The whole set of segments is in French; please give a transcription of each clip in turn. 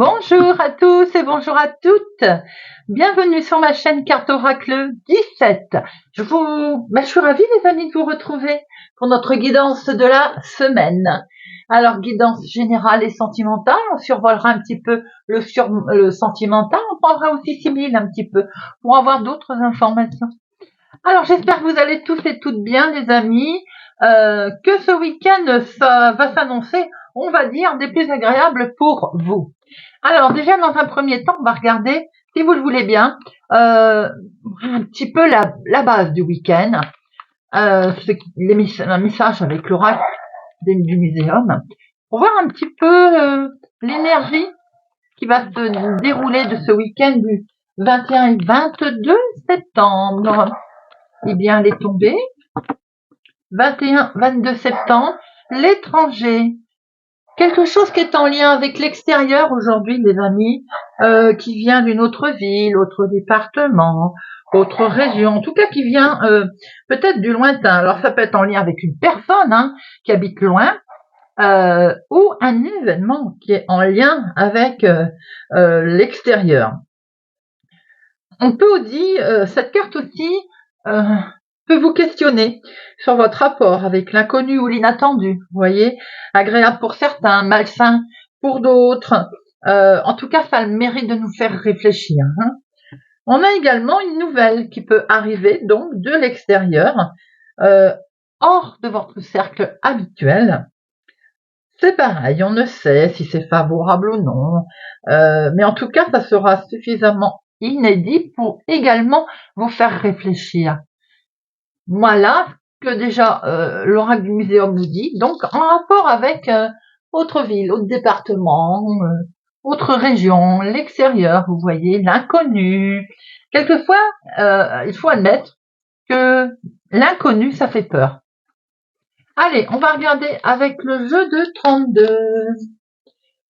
Bonjour à tous et bonjour à toutes. Bienvenue sur ma chaîne Carte Oracle 17. Je suis ravie les amis de vous retrouver pour notre guidance de la semaine. Alors guidance générale et sentimentale, on survolera un petit peu le sentimental, on prendra aussi 6000 un petit peu pour avoir d'autres informations. Alors j'espère que vous allez tous et toutes bien les amis, que ce week-end ça va s'annoncer, on va dire, des plus agréables pour vous. Alors déjà dans un premier temps, on va regarder, si vous le voulez bien, un petit peu la base du week-end, les messages avec l'oracle du muséum, pour voir un petit peu l'énergie qui va se dérouler de ce week-end du 21 et 22 septembre. Eh bien, les tombées, 21-22 septembre, l'étranger. Quelque chose qui est en lien avec l'extérieur aujourd'hui, les amis, qui vient d'une autre ville, autre département, autre région, en tout cas qui vient peut-être du lointain. Alors ça peut être en lien avec une personne qui habite loin, ou un événement qui est en lien avec l'extérieur. On peut dire, cette carte aussi peut vous questionner sur votre rapport avec l'inconnu ou l'inattendu, vous voyez, agréable pour certains, malsain pour d'autres. En tout cas, ça a le mérite de nous faire réfléchir. On a également une nouvelle qui peut arriver donc de l'extérieur, hors de votre cercle habituel. C'est pareil, on ne sait si c'est favorable ou non, mais en tout cas, ça sera suffisamment inédit pour également vous faire réfléchir. Voilà ce que déjà l'oracle du muséum nous dit, donc en rapport avec autre ville, autre département, autre région, l'extérieur, vous voyez, l'inconnu. Quelquefois, il faut admettre que l'inconnu, ça fait peur. Allez, on va regarder avec le jeu de 32.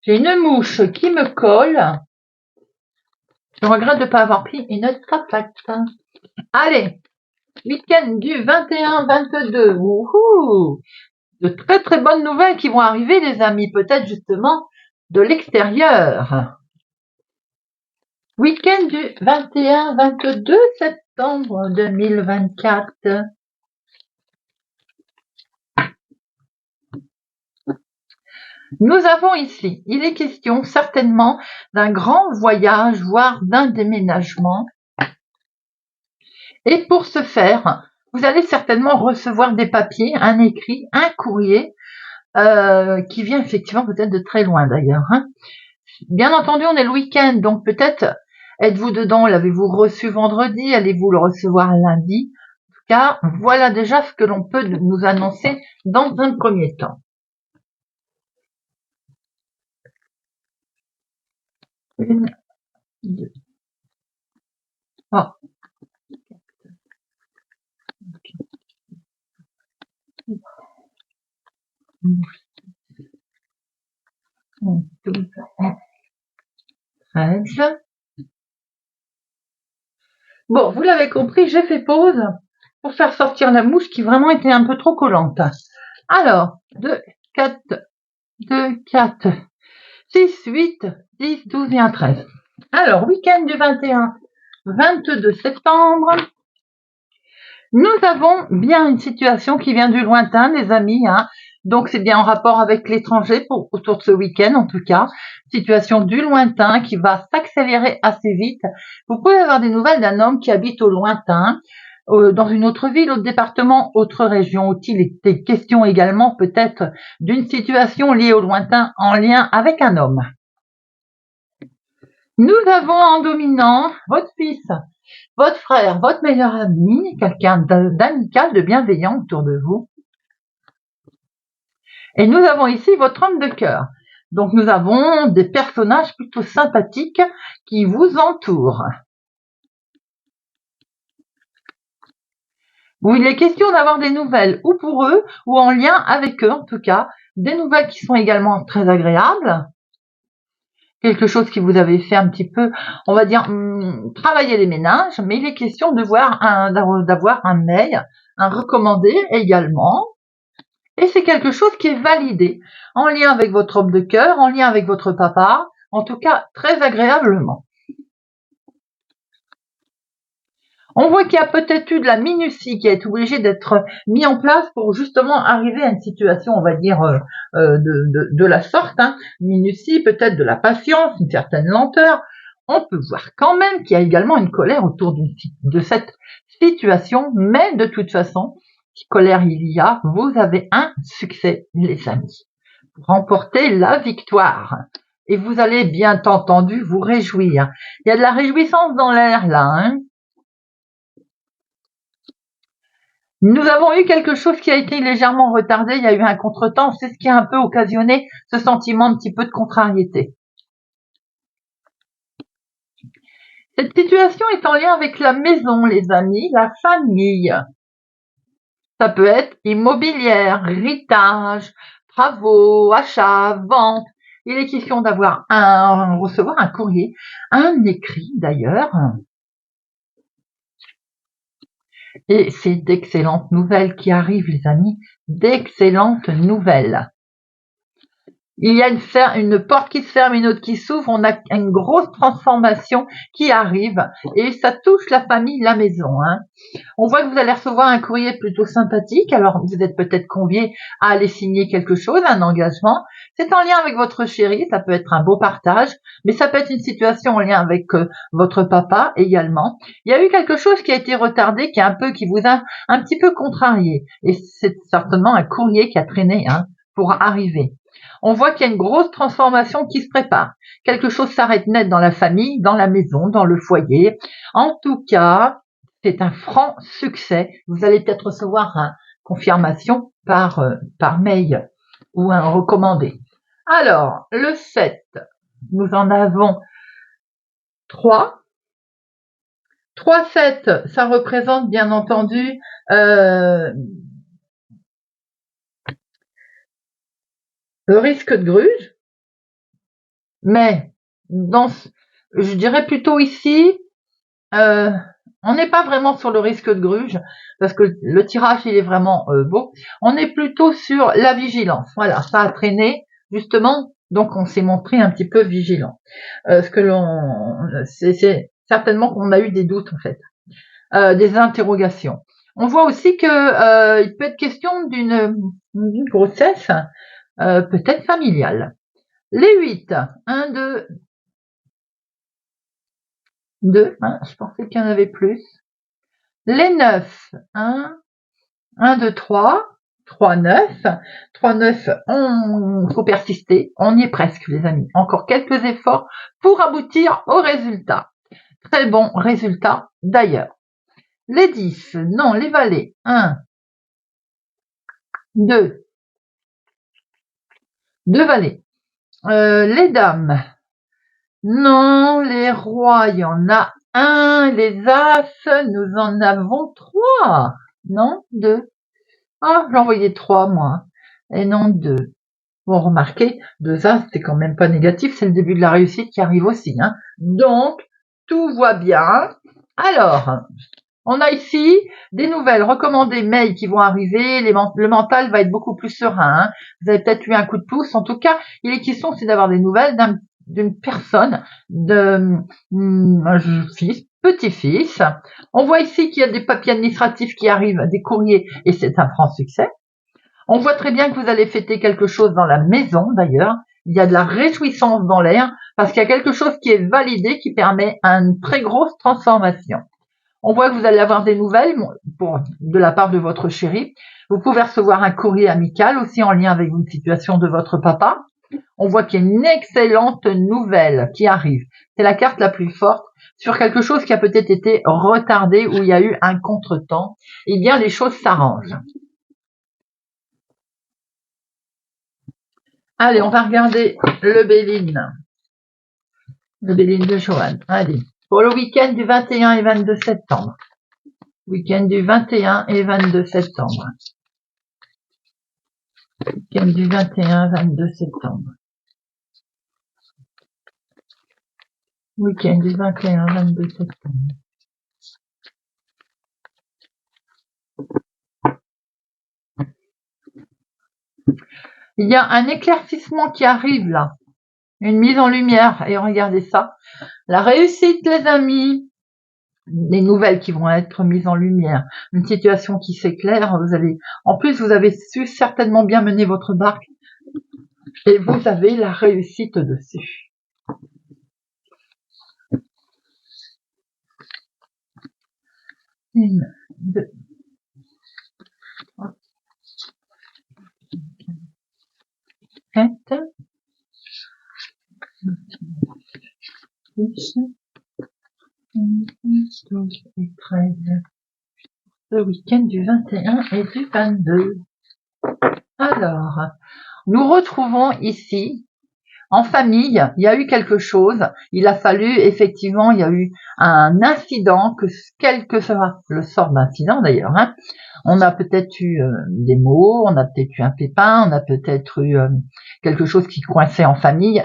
J'ai une mouche qui me colle. Je regrette de ne pas avoir pris une tapette. Allez, week-end du 21-22. Wouhou! De très très bonnes nouvelles qui vont arriver, les amis, peut-être justement de l'extérieur. Week-end du 21-22 septembre 2024. Nous avons ici, il est question certainement d'un grand voyage, voire d'un déménagement. Et pour ce faire, vous allez certainement recevoir des papiers, un écrit, un courrier, qui vient effectivement peut-être de très loin d'ailleurs. Bien entendu, on est le week-end, donc peut-être êtes-vous dedans, l'avez-vous reçu vendredi, allez-vous le recevoir lundi. En tout cas, voilà déjà ce que l'on peut nous annoncer dans un premier temps. Une, deux. Oh. Okay. 12, 13. Bon, vous l'avez compris, j'ai fait pause pour faire sortir la mouche qui vraiment était un peu trop collante. Alors, 2, 4, 2, 4, 6, 8, 10, 12 et un 13. Alors, week-end du 21, 22 septembre. Nous avons bien une situation qui vient du lointain, les amis. Donc, c'est bien en rapport avec l'étranger autour de ce week-end, en tout cas. Situation du lointain qui va s'accélérer assez vite. Vous pouvez avoir des nouvelles d'un homme qui habite au lointain, dans une autre ville, autre département, autre région. Il était question également peut-être d'une situation liée au lointain en lien avec un homme. Nous avons en dominant votre fils, votre frère, votre meilleur ami, quelqu'un d'amical, de bienveillant autour de vous. Et nous avons ici votre homme de cœur. Donc nous avons des personnages plutôt sympathiques qui vous entourent. Où il est question d'avoir des nouvelles ou pour eux ou en lien avec eux en tout cas. Des nouvelles qui sont également très agréables. Quelque chose qui vous avait fait un petit peu, on va dire, travailler les ménages, mais il est question d'avoir un mail, un recommandé également. Et c'est quelque chose qui est validé, en lien avec votre homme de cœur, en lien avec votre papa, en tout cas très agréablement. On voit qu'il y a peut-être eu de la minutie qui a été obligée d'être mis en place pour justement arriver à une situation, on va dire, de la sorte. Hein. Minutie, peut-être de la patience, une certaine lenteur. On peut voir quand même qu'il y a également une colère autour de cette situation, mais de toute façon, si colère il y a, vous avez un succès, les amis. Vous remportez la victoire. Et vous allez bien entendu vous réjouir. Il y a de la réjouissance dans l'air là, hein. Nous avons eu quelque chose qui a été légèrement retardé, il y a eu un contretemps, c'est ce qui a un peu occasionné ce sentiment un petit peu de contrariété. Cette situation est en lien avec la maison, les amis, la famille. Ça peut être immobilière, héritage, travaux, achats, vente. Il est question d'avoir recevoir un courrier, un écrit d'ailleurs. Et c'est d'excellentes nouvelles qui arrivent, les amis, d'excellentes nouvelles. Il y a une porte qui se ferme, une autre qui s'ouvre, on a une grosse transformation qui arrive et ça touche la famille, la maison. Hein. On voit que vous allez recevoir un courrier plutôt sympathique, alors vous êtes peut-être convié à aller signer quelque chose, un engagement. C'est en lien avec votre chéri, ça peut être un beau partage, mais ça peut être une situation en lien avec votre papa également. Il y a eu quelque chose qui a été retardé, qui vous a un petit peu contrarié, et c'est certainement un courrier qui a traîné pour arriver. On voit qu'il y a une grosse transformation qui se prépare. Quelque chose s'arrête net dans la famille, dans la maison, dans le foyer. En tout cas, c'est un franc succès. Vous allez peut-être recevoir une confirmation par mail ou un recommandé. Alors, le 7, nous en avons 3. 3, 7, ça représente bien entendu le risque de gruge, mais je dirais plutôt ici, on n'est pas vraiment sur le risque de gruge, parce que le tirage il est vraiment beau. On est plutôt sur la vigilance. Voilà, ça a traîné justement, donc on s'est montré un petit peu vigilant. C'est certainement qu'on a eu des doutes en fait, des interrogations. On voit aussi que il peut être question d'une grossesse, peut-être familiale. Les 8, 1, 2, je pensais qu'il y en avait plus. Les 9, 1, 2, 3, 3, 9. 3, 9, faut persister. On y est presque, les amis. Encore quelques efforts pour aboutir au résultat. Très bon résultat, d'ailleurs. Les 10, non, les valets. 1, 2. 2 valets. Les dames. Non, les rois, il y en a 1. Les as, nous en avons 3. Non, 2. Ah, j'en voyais 3, moi. Et non 2. Bon, remarquez, 2 as, c'est quand même pas négatif, c'est le début de la réussite qui arrive aussi. Hein. Donc, tout va bien. Alors, on a ici des nouvelles recommandées mails qui vont arriver. Le mental va être beaucoup plus serein. Hein. Vous avez peut-être eu un coup de pouce. En tout cas, il est question, c'est d'avoir des nouvelles d'une personne, un fils, petit-fils. On voit ici qu'il y a des papiers administratifs qui arrivent, des courriers, et c'est un franc succès. On voit très bien que vous allez fêter quelque chose dans la maison, d'ailleurs. Il y a de la réjouissance dans l'air, parce qu'il y a quelque chose qui est validé, qui permet une très grosse transformation. On voit que vous allez avoir des nouvelles de la part de votre chéri. Vous pouvez recevoir un courrier amical, aussi en lien avec une situation de votre papa. On voit qu'il y a une excellente nouvelle qui arrive. C'est la carte la plus forte sur quelque chose qui a peut-être été retardé, où il y a eu un contretemps. Eh bien, les choses s'arrangent. Allez, on va regarder le Béline. Le Béline de Joanne. Allez, pour le week-end du 21 et 22 septembre. Week-end du 21 et 22 septembre. Week-end du 21-22 septembre. Week-end du 21-22 septembre. Il y a un éclaircissement qui arrive là. une mise en lumière. Et regardez ça, la réussite les amis, les nouvelles qui vont être mises en lumière, une situation qui s'éclaire, en plus vous avez su certainement bien mener votre barque et vous avez la réussite dessus. Une, deux, trois, quatre, 10, 11, 12 et 13. Le week-end du 21 et du 22. Alors, nous retrouvons ici, en famille, il y a eu quelque chose, il a fallu, effectivement, il y a eu un incident, quel que soit le sort d'incident d'ailleurs, hein. On a peut-être eu des mots, on a peut-être eu un pépin, on a peut-être eu quelque chose qui coinçait en famille,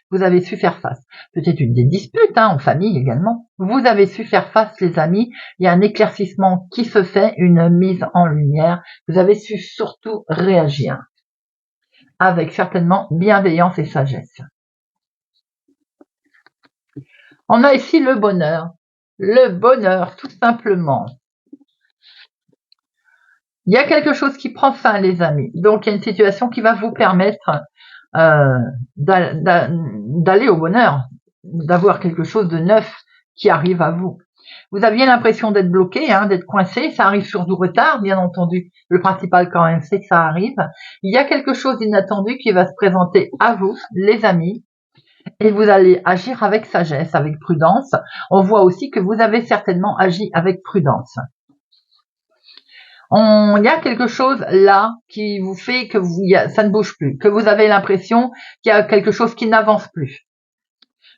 vous avez su faire face. Peut-être des disputes en famille également. Vous avez su faire face les amis, il y a un éclaircissement qui se fait, une mise en lumière, vous avez su surtout réagir avec certainement bienveillance et sagesse. On a ici le bonheur tout simplement. Il y a quelque chose qui prend fin les amis, donc il y a une situation qui va vous permettre d'aller au bonheur, d'avoir quelque chose de neuf qui arrive à vous. Vous aviez l'impression d'être bloqué, d'être coincé, ça arrive sur du retard, bien entendu. Le principal quand même, c'est que ça arrive. Il y a quelque chose d'inattendu qui va se présenter à vous, les amis, et vous allez agir avec sagesse, avec prudence. On voit aussi que vous avez certainement agi avec prudence. Il y a quelque chose là qui vous fait que ça ne bouge plus, que vous avez l'impression qu'il y a quelque chose qui n'avance plus.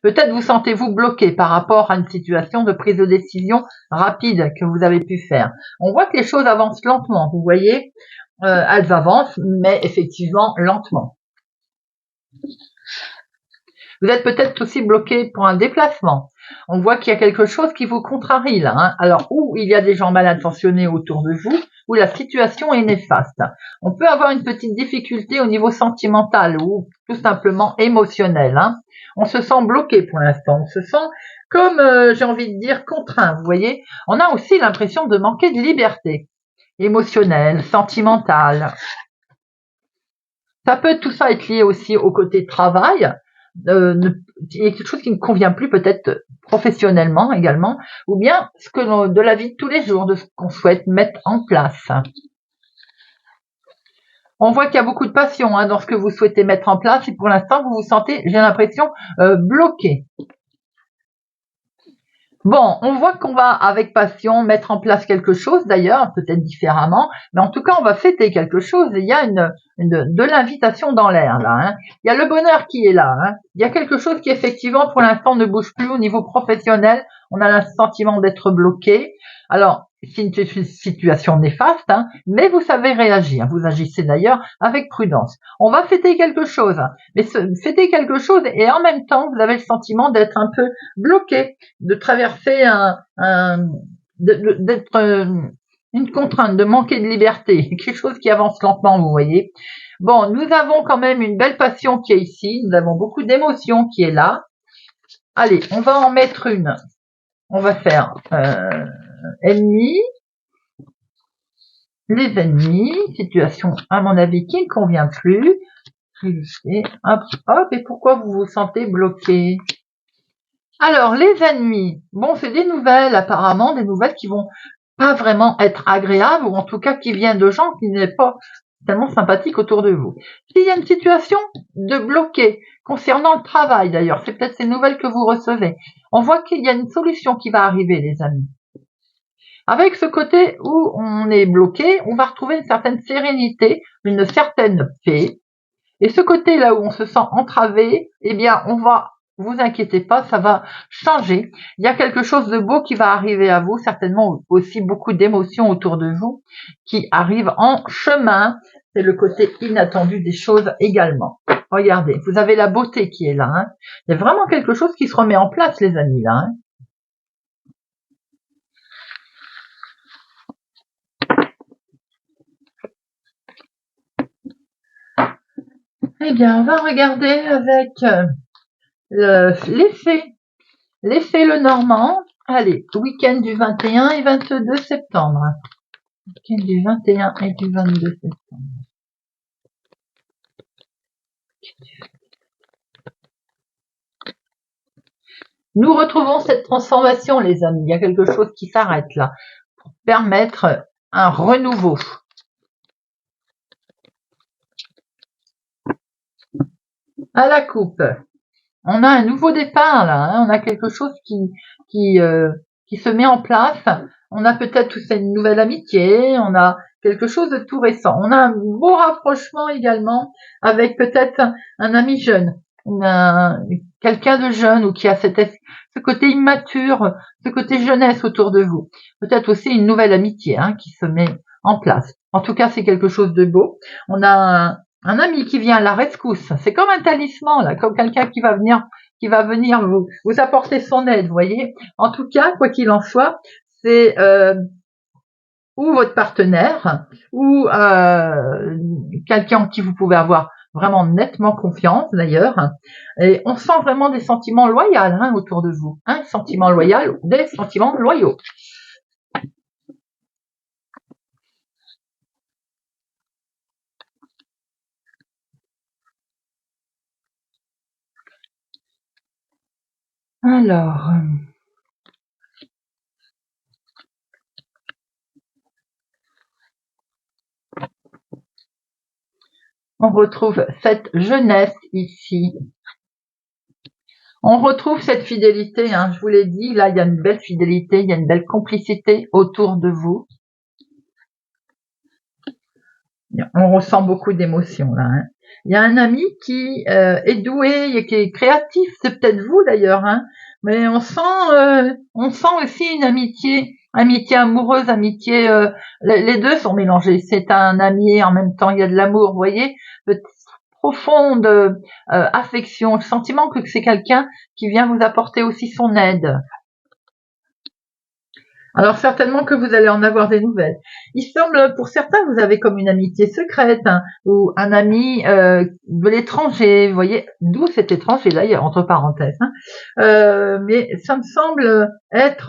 Peut-être vous sentez-vous bloqué par rapport à une situation de prise de décision rapide que vous avez pu faire. On voit que les choses avancent lentement, vous voyez, elles avancent, mais effectivement lentement. Vous êtes peut-être aussi bloqué pour un déplacement. On voit qu'il y a quelque chose qui vous contrarie là. Alors, ou il y a des gens mal intentionnés autour de vous, ou la situation est néfaste. On peut avoir une petite difficulté au niveau sentimental ou tout simplement émotionnel. On se sent bloqué pour l'instant. On se sent comme, j'ai envie de dire, contraint. Vous voyez, on a aussi l'impression de manquer de liberté émotionnelle, sentimentale. Ça peut tout ça être lié aussi au côté travail. Il y a quelque chose qui ne convient plus peut-être professionnellement également, ou bien de la vie de tous les jours, de ce qu'on souhaite mettre en place. On voit qu'il y a beaucoup de passion dans ce que vous souhaitez mettre en place et pour l'instant vous vous sentez, j'ai l'impression, bloqué. Bon, on voit qu'on va avec passion mettre en place quelque chose d'ailleurs, peut-être différemment, mais en tout cas on va fêter quelque chose. Il y a de l'invitation dans l'air là. Il y a le bonheur qui est là. Il y a quelque chose qui effectivement pour l'instant ne bouge plus au niveau professionnel. On a le sentiment d'être bloqué. Alors c'est une situation néfaste, mais vous savez réagir. Vous agissez d'ailleurs avec prudence. On va fêter quelque chose, mais fêter quelque chose et en même temps vous avez le sentiment d'être un peu bloqué, de traverser d'être une contrainte, de manquer de liberté, quelque chose qui avance lentement, vous voyez. Bon, nous avons quand même une belle passion qui est ici, nous avons beaucoup d'émotions qui est là. Allez, on va en mettre une. On va faire ennemis, les ennemis, situation à mon avis qui ne convient plus. Hop, et pourquoi vous vous sentez bloqué? Alors, les ennemis, bon, c'est des nouvelles apparemment, des nouvelles qui vont pas vraiment être agréables, ou en tout cas qui viennent de gens qui n'est pas tellement sympathiques autour de vous. S'il y a une situation de bloqué concernant le travail d'ailleurs, c'est peut-être ces nouvelles que vous recevez. On voit qu'il y a une solution qui va arriver, les amis. Avec ce côté où on est bloqué, on va retrouver une certaine sérénité, une certaine paix. Et ce côté-là où on se sent entravé, eh bien, vous inquiétez pas, ça va changer. Il y a quelque chose de beau qui va arriver à vous, certainement aussi beaucoup d'émotions autour de vous qui arrivent en chemin. C'est le côté inattendu des choses également. Regardez, vous avez la beauté qui est là. Il y a vraiment quelque chose qui se remet en place, les amis, là. Eh bien, on va regarder avec l'effet Lenormand. Allez, week-end du 21 et 22 septembre. Week-end du 21 et du 22 septembre. Nous retrouvons cette transformation, les amis. Il y a quelque chose qui s'arrête là pour permettre un renouveau. À la coupe, on a un nouveau départ là. On a quelque chose qui se met en place. On a peut-être une nouvelle amitié. On a quelque chose de tout récent. On a un beau rapprochement également avec peut-être un ami jeune, quelqu'un de jeune ou qui a ce côté immature, ce côté jeunesse autour de vous. Peut-être aussi une nouvelle amitié qui se met en place. En tout cas, c'est quelque chose de beau. On a un ami qui vient à la rescousse. C'est comme un talisman, là, comme quelqu'un qui va venir vous apporter son aide, vous voyez. En tout cas, quoi qu'il en soit, c'est ou votre partenaire ou quelqu'un en qui vous pouvez avoir vraiment nettement confiance d'ailleurs. Et on sent vraiment des sentiments loyaux autour de vous. Un sentiment loyal, des sentiments loyaux. Alors, on retrouve cette jeunesse ici. On retrouve cette fidélité, je vous l'ai dit, là il y a une belle fidélité, il y a une belle complicité autour de vous. On ressent beaucoup d'émotions là. Il y a un ami qui est doué, qui est créatif, c'est peut-être vous d'ailleurs, mais on sent aussi une amitié amoureuse, amitié. Les deux sont mélangés. C'est un ami et en même temps il y a de l'amour, vous voyez, de profonde affection, le sentiment que c'est quelqu'un qui vient vous apporter aussi son aide. Alors certainement que vous allez en avoir des nouvelles. Il semble, pour certains, vous avez comme une amitié secrète ou un ami de l'étranger. Vous voyez, d'où cet étranger d'ailleurs, entre parenthèses. Mais ça me semble être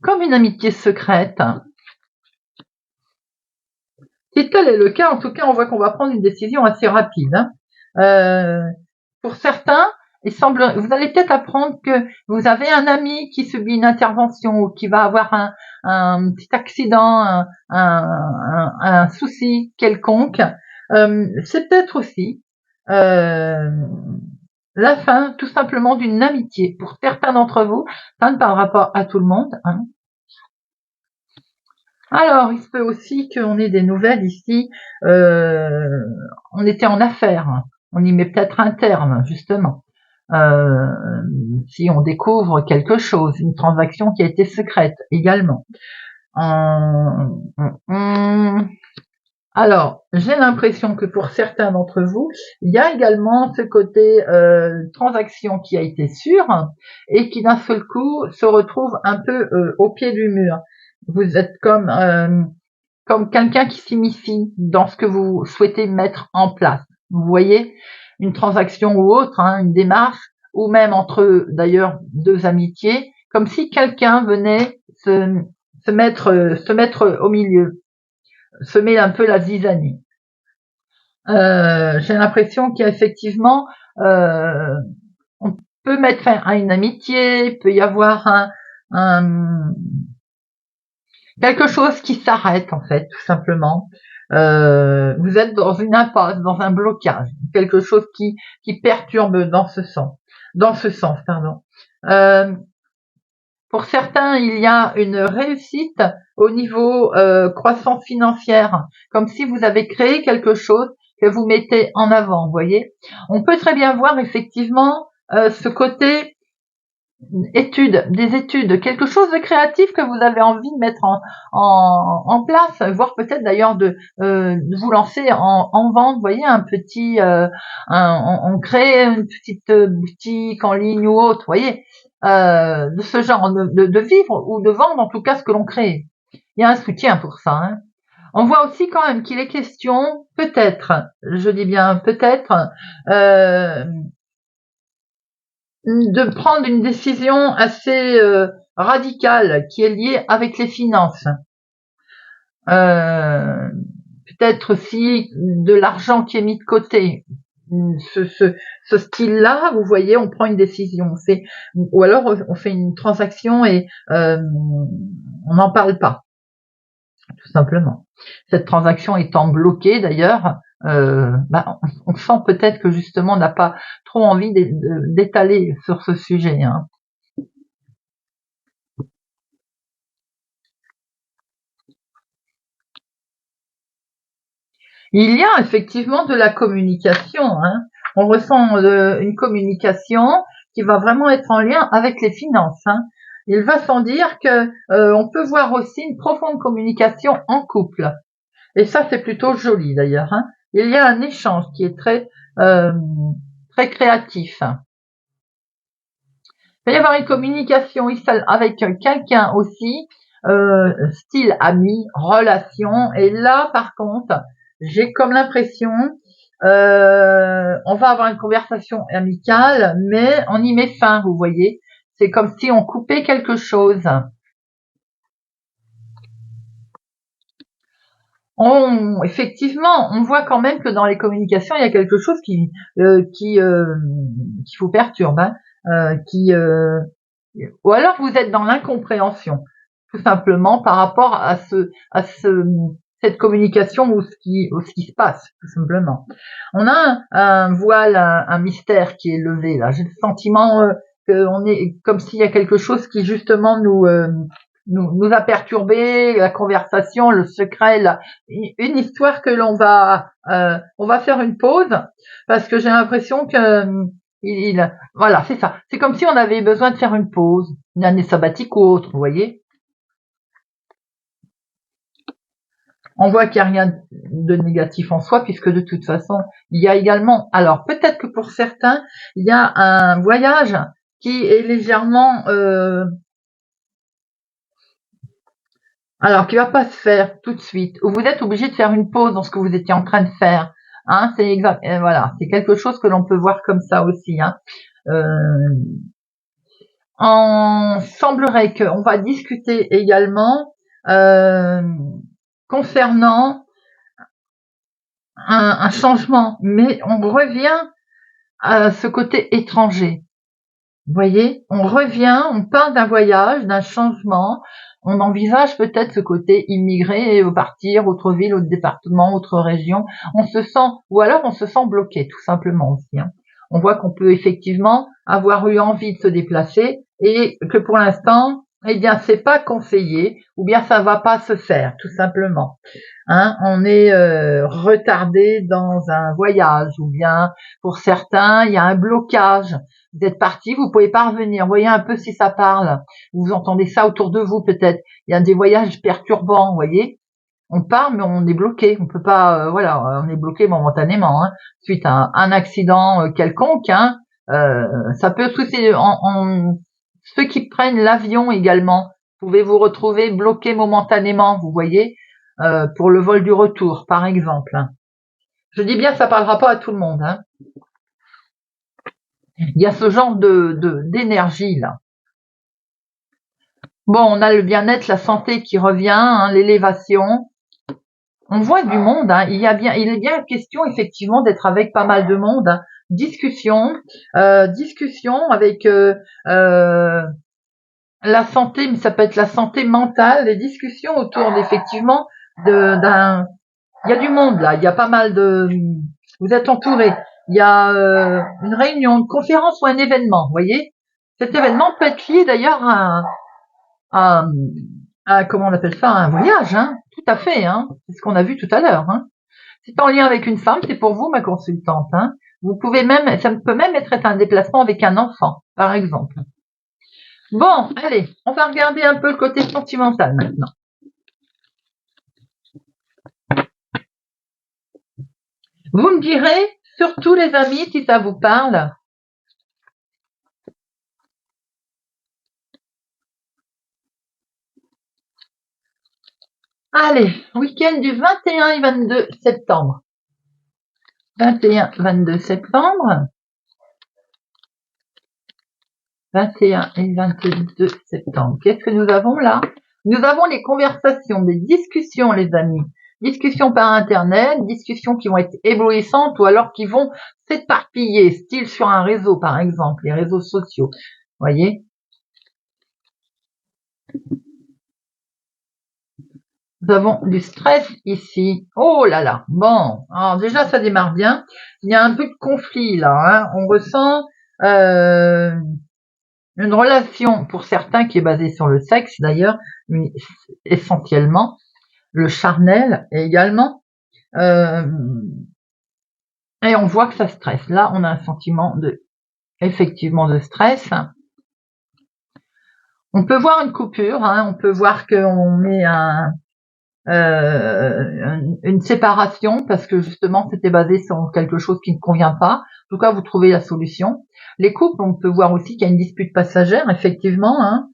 comme une amitié secrète. Si tel est le cas, en tout cas, on voit qu'on va prendre une décision assez rapide. Pour certains, vous allez peut-être apprendre que vous avez un ami qui subit une intervention ou qui va avoir un petit accident, un souci quelconque. C'est peut-être aussi la fin, tout simplement, d'une amitié. Pour certains d'entre vous, ça ne parlera pas à tout le monde. Alors, il se peut aussi qu'on ait des nouvelles ici. On était en affaires. On y met peut-être un terme, justement. Si on découvre quelque chose, une transaction qui a été secrète également. Alors, j'ai l'impression que pour certains d'entre vous, il y a également ce côté transaction qui a été sûre et qui d'un seul coup se retrouve un peu au pied du mur. Vous êtes comme quelqu'un qui s'immisce dans ce que vous souhaitez mettre en place. Vous voyez, une transaction ou autre, une démarche, ou même entre d'ailleurs deux amitiés, comme si quelqu'un venait se mettre au milieu, semer un peu la zizanie. J'ai l'impression qu'il y a effectivement, on peut mettre fin à une amitié, il peut y avoir quelque chose qui s'arrête en fait, tout simplement. Vous êtes dans une impasse, dans un blocage, quelque chose qui perturbe dans ce sens, pardon. Pour certains, il y a une réussite au niveau croissance financière, comme si vous avez créé quelque chose que vous mettez en avant, vous voyez. On peut très bien voir effectivement ce côté des études, quelque chose de créatif que vous avez envie de mettre en place, voire peut-être d'ailleurs de vous lancer en vente, vous voyez, un petit, on crée une petite boutique en ligne ou autre, vous voyez, de ce genre, de vivre ou de vendre en tout cas ce que l'on crée. Il y a un soutien pour ça. On voit aussi quand même qu'il est question, peut-être, je dis bien peut-être, de prendre une décision assez radicale qui est liée avec les finances. Peut-être aussi de l'argent qui est mis de côté. Ce style-là, vous voyez, on prend une décision. Ou alors on fait une transaction et on n'en parle pas, tout simplement. Cette transaction étant bloquée d'ailleurs, on sent peut-être que justement on n'a pas trop envie d'étaler sur ce sujet. Hein. Il y a effectivement de la communication. Hein. On ressent une communication qui va vraiment être en lien avec les finances. Hein. Il va sans dire que on peut voir aussi une profonde communication en couple. Et ça, c'est plutôt joli d'ailleurs. Hein. Il y a un échange qui est euh, très créatif. Il va y avoir une communication avec quelqu'un aussi, style ami, relation. Et là, par contre, j'ai comme l'impression, on va avoir une conversation amicale, mais on y met fin, vous voyez. C'est comme si on coupait quelque chose. Effectivement, on voit quand même que dans les communications, il y a quelque chose qui vous perturbe, hein, ou alors vous êtes dans l'incompréhension, tout simplement par rapport cette communication ou ce qui se passe, tout simplement. On a un voile, un mystère qui est levé là. J'ai le sentiment qu'on est comme s'il y a quelque chose qui justement nous a perturbé la conversation, le secret, une histoire que on va faire une pause parce que j'ai l'impression que voilà, c'est ça. C'est comme si on avait besoin de faire une pause, une année sabbatique ou autre, vous voyez. On voit qu'il n'y a rien de négatif en soi puisque de toute façon, il y a également, alors peut-être que pour certains, il y a un voyage qui est légèrement alors qui va pas se faire tout de suite, ou vous êtes obligé de faire une pause dans ce que vous étiez en train de faire. Hein, c'est exact, voilà, c'est quelque chose que l'on peut voir comme ça aussi. Hein. Euh, on semblerait qu'on va discuter également euh, concernant un changement, mais on revient à ce côté étranger. Vous voyez, on revient, on parle d'un voyage, d'un changement, on envisage peut-être ce côté immigré, partir, autre ville, autre département, autre région. On se sent, ou alors on se sent bloqué, tout simplement aussi. Hein. On voit qu'on peut effectivement avoir eu envie de se déplacer et que pour l'instant, eh bien, c'est pas conseillé, ou bien ça va pas se faire, tout simplement. Hein, on est retardé dans un voyage, ou bien pour certains, il y a un blocage. Vous êtes parti, vous pouvez pas revenir. Voyez un peu si ça parle. Vous entendez ça autour de vous peut-être. Il y a des voyages perturbants, vous voyez. On part, mais on est bloqué. On peut pas, voilà, on est bloqué momentanément hein, suite à un accident quelconque. Hein. Ça peut aussi, ceux qui prennent l'avion également, pouvez vous retrouver bloqué momentanément, vous voyez, pour le vol du retour, par exemple. Je dis bien, ça parlera pas à tout le monde. Hein. Il y a ce genre d'énergie là. Bon, on a le bien-être, la santé qui revient, hein, l'élévation. On voit du monde. Hein. Il est bien question effectivement d'être avec pas mal de monde. Hein. Discussion avec la santé, mais ça peut être la santé mentale, des discussions autour effectivement d'un. Il y a du monde là. Il y a pas mal de. Vous êtes entouré. Il y a une réunion, une conférence ou un événement. Vous voyez. Cet événement peut être lié d'ailleurs à, comment on appelle ça, un voyage, hein. Tout à fait, hein. C'est ce qu'on a vu tout à l'heure, hein. C'est en lien avec une femme, c'est pour vous, ma consultante, hein. Vous pouvez même, ça peut même être un déplacement avec un enfant, par exemple. Bon, allez, on va regarder un peu le côté sentimental maintenant. Vous me direz, surtout les amis, si ça vous parle. Allez, week-end du 21 et 22 septembre. 21-22 septembre. 21 et 22 septembre. Qu'est-ce que nous avons là? Nous avons les conversations, des discussions, les amis. Discussions par Internet, discussions qui vont être éblouissantes ou alors qui vont s'éparpiller, style sur un réseau, par exemple, les réseaux sociaux. Voyez? Nous avons du stress ici. Oh là là. Bon, alors déjà ça démarre bien. Il y a un peu de conflit là. Hein. On ressent une relation pour certains qui est basée sur le sexe d'ailleurs, essentiellement le charnel également. Et on voit que ça stresse. Là, on a un sentiment effectivement de stress. On peut voir une coupure. Hein. On peut voir qu'on met une séparation parce que justement c'était basé sur quelque chose qui ne convient pas. En tout cas, vous trouvez la solution. Les couples, on peut voir aussi qu'il y a une dispute passagère, effectivement, hein,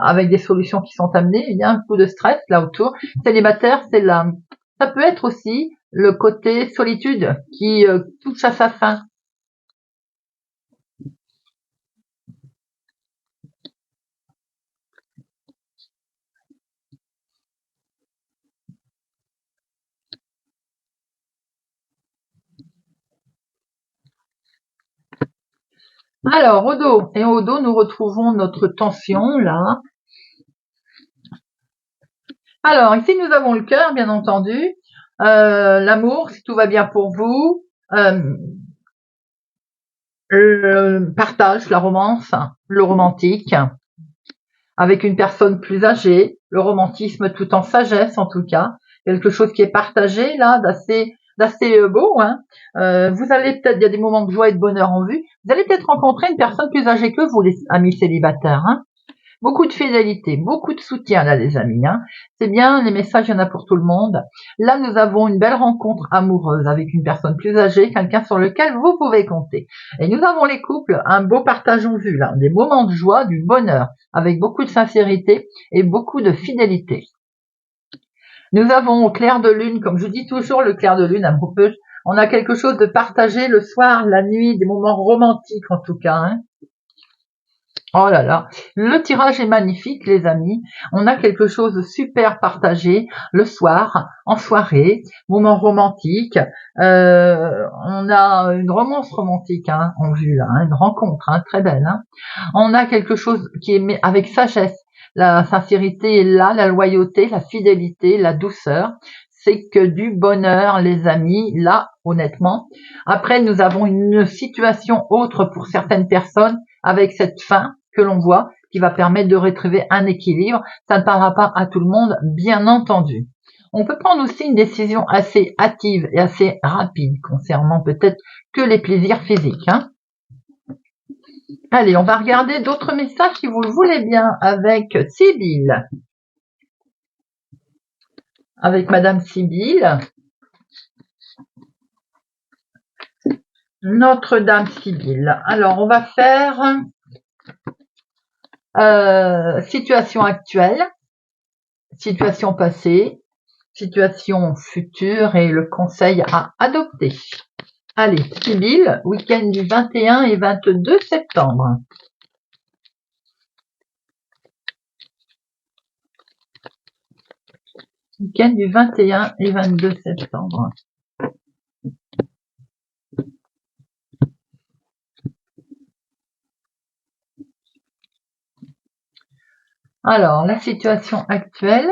avec des solutions qui sont amenées. Il y a un coup de stress là autour. Célibataire, ça peut être aussi le côté solitude qui touche à sa fin. Alors, au dos, nous retrouvons notre tension, là. Alors, ici, nous avons le cœur, bien entendu. L'amour, si tout va bien pour vous. Le partage, la romance, le romantique. Avec une personne plus âgée. Le romantisme tout en sagesse, en tout cas. Quelque chose qui est partagé, là, d'assez beau. Hein. Vous allez peut-être, il y a des moments de joie et de bonheur en vue. Vous allez peut-être rencontrer une personne plus âgée que vous, les amis célibataires. Hein. Beaucoup de fidélité, beaucoup de soutien là les amis. Hein. C'est bien, les messages, il y en a pour tout le monde. Là, nous avons une belle rencontre amoureuse avec une personne plus âgée, quelqu'un sur lequel vous pouvez compter. Et nous avons les couples, un beau partage en vue là, des moments de joie, du bonheur, avec beaucoup de sincérité et beaucoup de fidélité. Nous avons au clair de lune, comme je dis toujours, le clair de lune amoureuse, on a quelque chose de partagé le soir, la nuit, des moments romantiques en tout cas. Hein. Oh là là, le tirage est magnifique les amis, on a quelque chose de super partagé le soir, en soirée, moment romantique, on a une romance romantique hein, en vue là, hein, une rencontre hein, très belle. Hein. On a quelque chose qui est avec sagesse, la sincérité est là, la loyauté, la fidélité, la douceur, c'est que du bonheur les amis, là honnêtement. Après nous avons une situation autre pour certaines personnes avec cette fin que l'on voit, qui va permettre de retrouver un équilibre. Ça ne parlera pas à tout le monde, bien entendu. On peut prendre aussi une décision assez hâtive et assez rapide concernant peut-être que les plaisirs physiques. Hein. Allez, on va regarder d'autres messages si vous le voulez bien avec Sibylle. Avec Madame Sibylle. Notre-Dame Sibylle. Alors, on va faire situation actuelle, situation passée, situation future et le conseil à adopter. Allez, Sibylle, week-end du 21 et 22 septembre. Week-end du 21 et 22 septembre. Alors, la situation actuelle,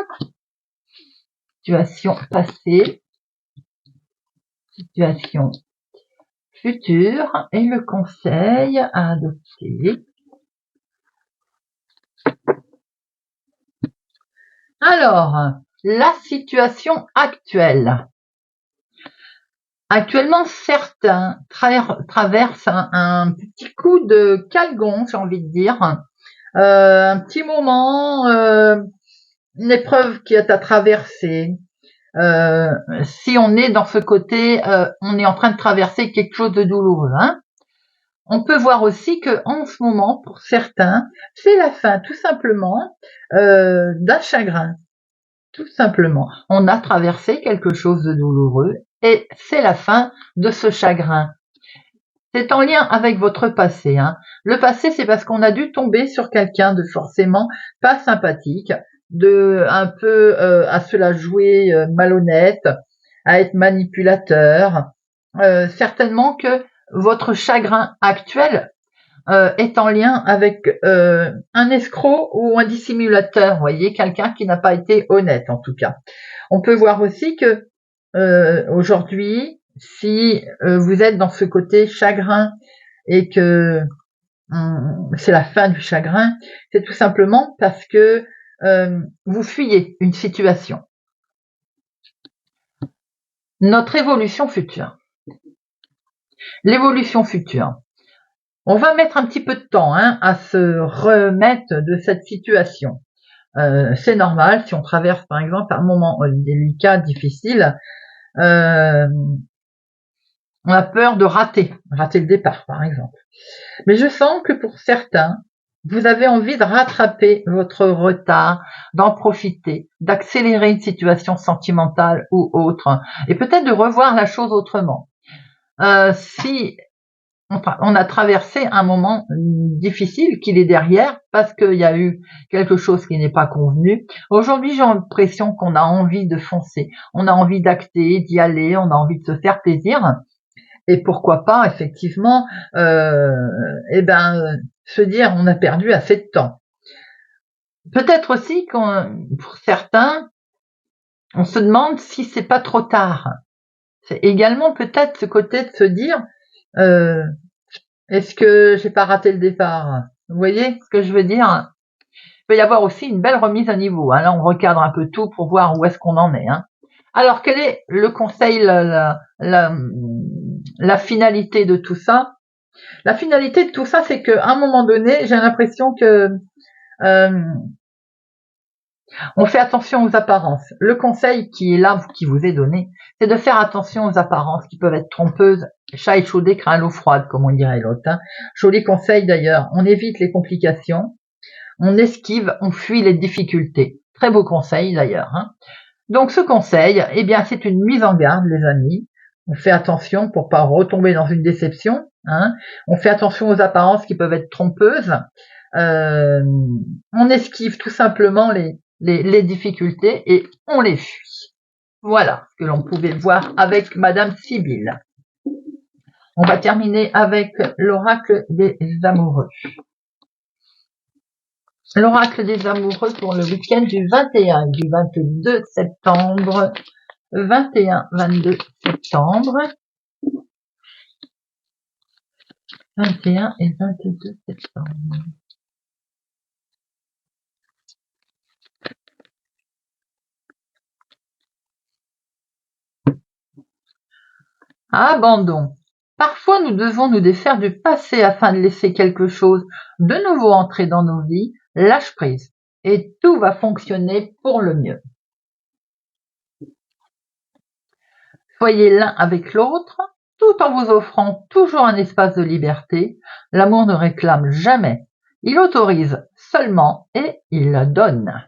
situation passée, situation future et le conseil à adopter. Alors, la situation actuelle. Actuellement, certains traversent un petit coup de calgon, j'ai envie de dire. Un petit moment, une épreuve qui est à traverser. Si on est dans ce côté, on est en train de traverser quelque chose de douloureux. Hein. On peut voir aussi que en ce moment, pour certains, c'est la fin tout simplement d'un chagrin. Tout simplement. On a traversé quelque chose de douloureux et c'est la fin de ce chagrin. C'est en lien avec votre passé, hein. Le passé, c'est parce qu'on a dû tomber sur quelqu'un de forcément pas sympathique, de un peu à se la jouer malhonnête, à être manipulateur. Certainement que votre chagrin actuel est en lien avec un escroc ou un dissimulateur, vous voyez, quelqu'un qui n'a pas été honnête en tout cas. On peut voir aussi que aujourd'hui, si vous êtes dans ce côté chagrin et que c'est la fin du chagrin, c'est tout simplement parce que vous fuyez une situation. Notre évolution future. L'évolution future. On va mettre un petit peu de temps à se remettre de cette situation. C'est normal si on traverse par exemple un moment délicat, difficile. On a peur de rater le départ par exemple. Mais je sens que pour certains, vous avez envie de rattraper votre retard, d'en profiter, d'accélérer une situation sentimentale ou autre, et peut-être de revoir la chose autrement. Si on a traversé un moment difficile qu'il est derrière parce qu'il y a eu quelque chose qui n'est pas convenu. Aujourd'hui, j'ai l'impression qu'on a envie de foncer, on a envie d'acter, d'y aller, on a envie de se faire plaisir. Et pourquoi pas, effectivement, se dire on a perdu assez de temps. Peut-être aussi pour certains, on se demande si c'est pas trop tard. C'est également peut-être ce côté de se dire est-ce que j'ai pas raté le départ? Vous voyez ce que je veux dire? Il peut y avoir aussi une belle remise à niveau. Là, on recadre un peu tout pour voir où est-ce qu'on en est. Alors, quel est le conseil, la finalité de tout ça? La finalité de tout ça, c'est qu'à un moment donné, j'ai l'impression que on fait attention aux apparences. Le conseil qui est là, qui vous est donné, c'est de faire attention aux apparences qui peuvent être trompeuses. Chat échaudé craint l'eau froide, comme on dirait l'autre. Joli conseil d'ailleurs. On évite les complications, on esquive, on fuit les difficultés. Très beau conseil d'ailleurs. Donc ce conseil, eh bien, c'est une mise en garde, les amis. On fait attention pour pas retomber dans une déception. On fait attention aux apparences qui peuvent être trompeuses. On esquive tout simplement les difficultés et on les fuit. Voilà ce que l'on pouvait voir avec Madame Sibylle. On va terminer avec l'oracle des amoureux. L'oracle des amoureux pour le week-end du 21 et du 22 septembre. 21-22 septembre. 21 et 22 septembre. Abandon. Parfois, nous devons nous défaire du passé afin de laisser quelque chose de nouveau entrer dans nos vies. Lâche prise. Et tout va fonctionner pour le mieux. Soyez l'un avec l'autre, tout en vous offrant toujours un espace de liberté. L'amour ne réclame jamais. Il autorise seulement et il donne.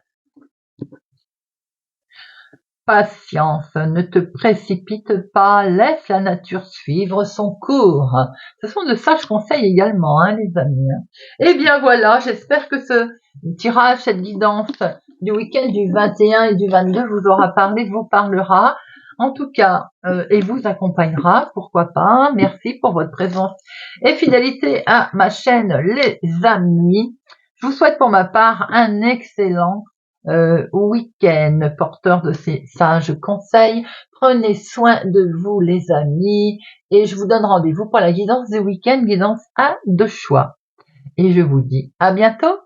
Patience, ne te précipite pas, laisse la nature suivre son cours. Ce sont de sages conseils également, les amis. Eh bien voilà, j'espère que ce tirage, cette guidance du week-end du 21 et du 22 vous aura parlé, vous parlera. En tout cas, et vous accompagnera, pourquoi pas. Merci pour votre présence et fidélité à ma chaîne, les amis. Je vous souhaite pour ma part un excellent week-end, porteur de ces sages conseils. Prenez soin de vous, les amis, et je vous donne rendez-vous pour la guidance du week-end, guidance à 2 choix. Et je vous dis à bientôt.